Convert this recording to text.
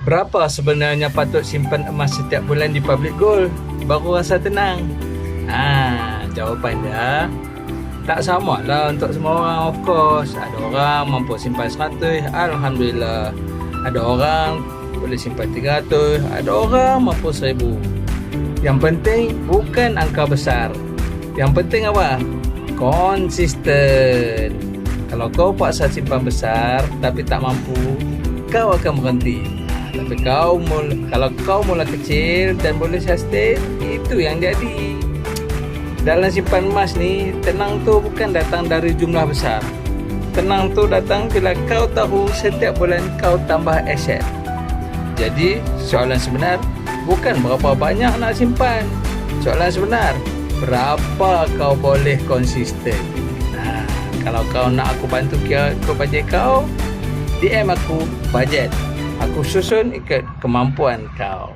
Berapa sebenarnya patut simpan emas setiap bulan di Public Gold baru rasa tenang? Jawapan dia tak sama lah untuk semua orang, of course. Ada orang mampu simpan 100, Alhamdulillah. Ada orang boleh simpan 300, ada orang mampu 1000. Yang penting bukan angka besar. Yang penting apa? Konsisten. Kalau kau paksa simpan besar tapi tak mampu, kau akan berhenti. Tapi kalau kau mula kecil dan boleh sustain, itu yang jadi. Dalam simpan emas ni, tenang tu bukan datang dari jumlah besar. Tenang tu datang bila kau tahu setiap bulan kau tambah aset. Jadi, soalan sebenar bukan berapa banyak nak simpan. Soalan sebenar, berapa kau boleh konsisten. Kalau kau nak aku bantu ikut bajet kau, DM aku bajet. Aku susun ikut kemampuan kau.